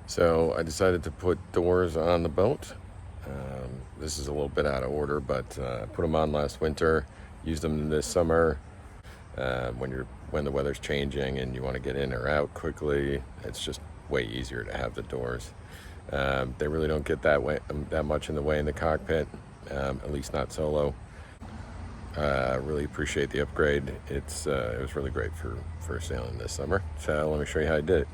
So I decided to put doors on the boat. This is a little bit out of order, but I put them on last winter, used them this summer. When the weather's changing and you want to get in or out quickly, it's just way easier to have the doors. They really don't get that much in the way in the cockpit, at least not solo. Really appreciate the upgrade. It was really great for sailing this summer. So let me show you how I did it.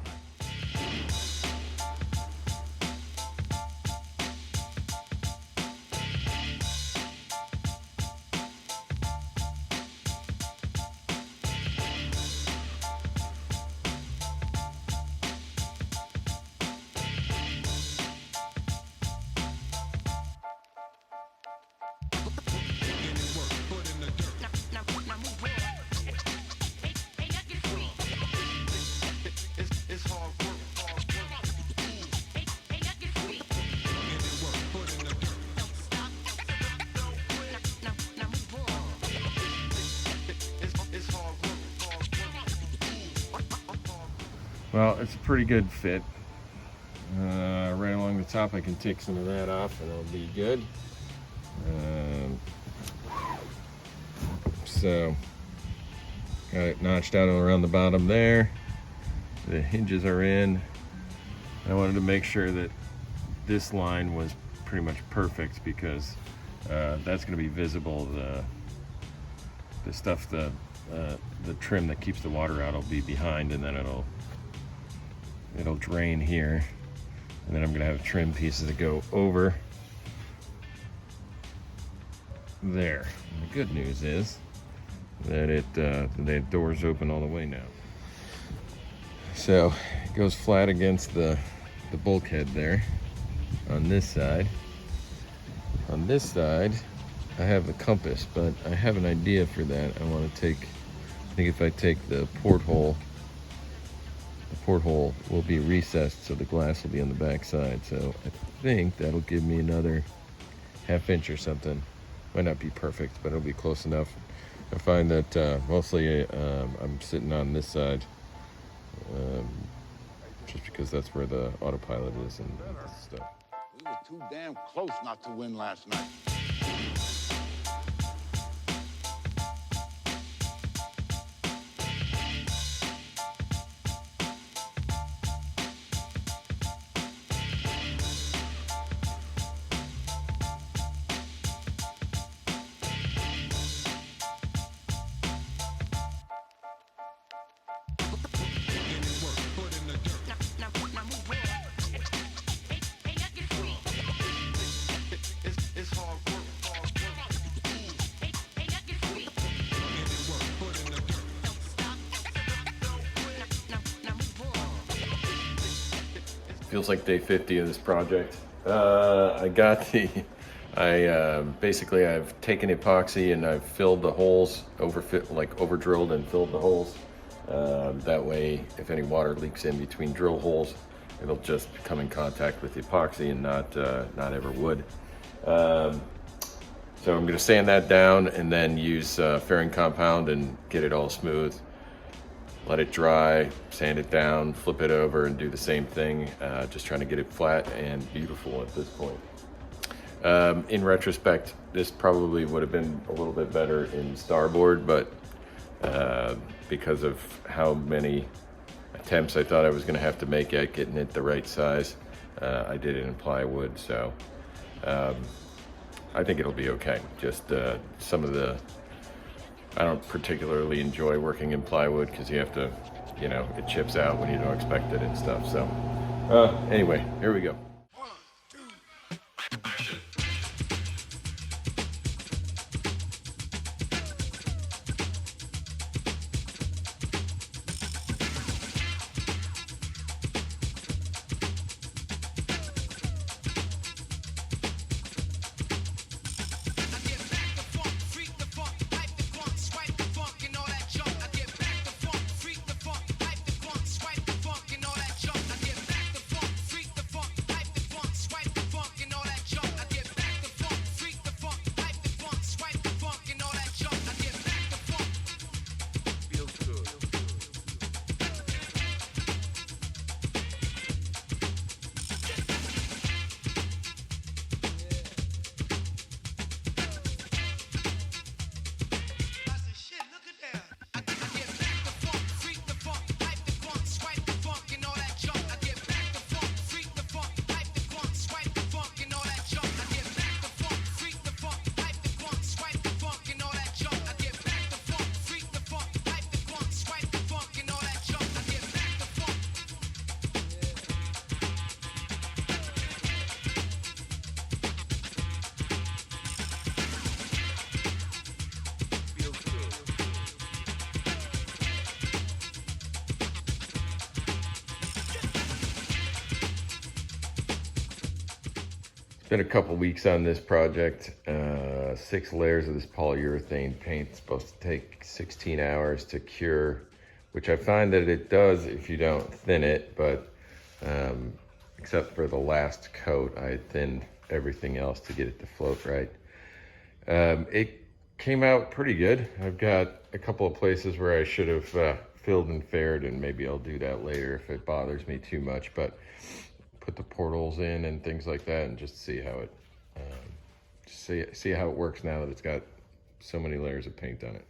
Well, it's a pretty good fit. Right along the top, I can take some of that off and it'll be good. So, got it notched out around the bottom there. The hinges are in. I wanted to make sure that this line was pretty much perfect because that's going to be visible. The stuff, the trim that keeps the water out will be behind, and then it'll drain here, and then I'm gonna have trim pieces that go over there. And the good news is that the door's open all the way now. So it goes flat against the bulkhead there on this side. On this side, I have the compass, but I have an idea for that. I think if I take the porthole will be recessed, so the glass will be on the back side. So I think that'll give me another ½ inch or something. Might not be perfect, but it'll be close enough. I find that mostly I'm sitting on this side, just because that's where the autopilot is and stuff. We were too damn close not to win last night. Feels like day 50 of this project. Basically I've taken epoxy and I've filled the holes, over drilled and filled the holes. That way, if any water leaks in between drill holes, it'll just come in contact with the epoxy and not ever wood. So I'm gonna sand that down and then use fairing compound and get it all smooth. Let it dry, sand it down, flip it over, and do the same thing. Just trying to get it flat and beautiful at this point. In retrospect, this probably would have been a little bit better in starboard, but because of how many attempts I thought I was going to have to make at getting it the right size, I did it in plywood. So I think it'll be okay. Just I don't particularly enjoy working in plywood because you have to, it chips out when you don't expect it and stuff. So anyway, here we go. been a couple weeks on this project. 6 layers of this polyurethane paint. It's supposed to take 16 hours to cure, which I find that it does if you don't thin it, but except for the last coat, I thinned everything else to get it to float right. It came out pretty good. I've got a couple of places where I should have filled and faired, and maybe I'll do that later if it bothers me too much, but put the portals in and things like that, and just see how it see how it works now that it's got so many layers of paint on it.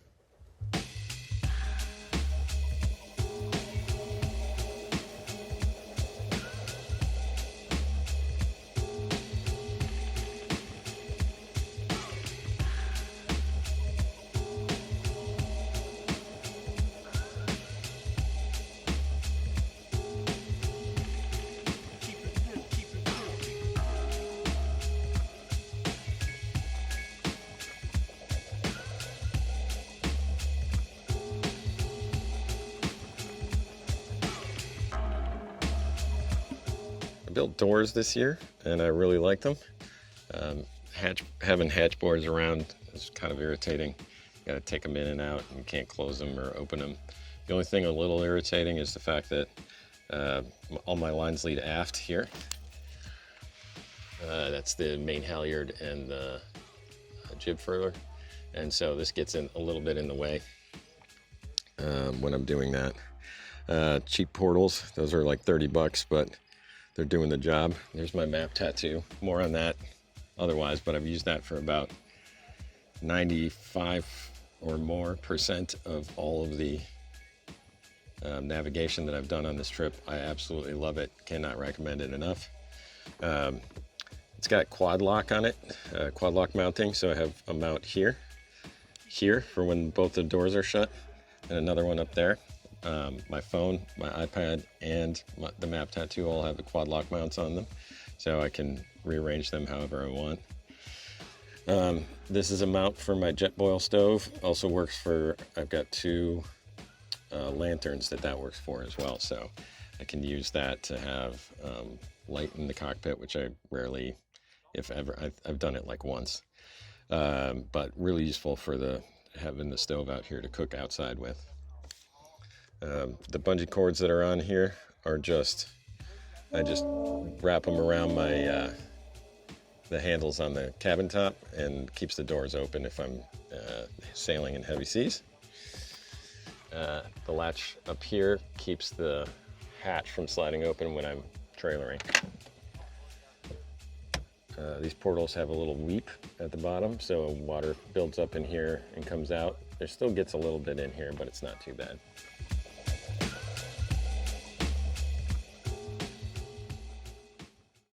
Built doors this year, and I really like them. Having hatch boards around is kind of irritating. You gotta take them in and out, and you can't close them or open them. The only thing a little irritating is the fact that all my lines lead aft here. That's the main halyard and the jib furler, and so this gets in a little bit in the way when I'm doing that. Cheap portals, those are like 30 bucks, but they're doing the job. There's my map tattoo. More on that otherwise, but I've used that for about 95 or more % of all of the navigation that I've done on this trip. I absolutely love it. Cannot recommend it enough. It's got quad lock on it, quad lock mounting. So I have a mount here for when both the doors are shut, and another one up there. My phone, my iPad, and the map tattoo all have the quad lock mounts on them, so I can rearrange them however I want. This is a mount for my jet boil stove. Also works for, I've got 2 lanterns that works for as well, so I can use that to have light in the cockpit, which I rarely, if ever, I've done it like once, but really useful for having the stove out here to cook outside with. The bungee cords that are on here are I just wrap them around my the handles on the cabin top, and keeps the doors open if I'm sailing in heavy seas. The latch up here keeps the hatch from sliding open when I'm trailering. These portals have a little weep at the bottom, so water builds up in here and comes out. There still gets a little bit in here, but it's not too bad.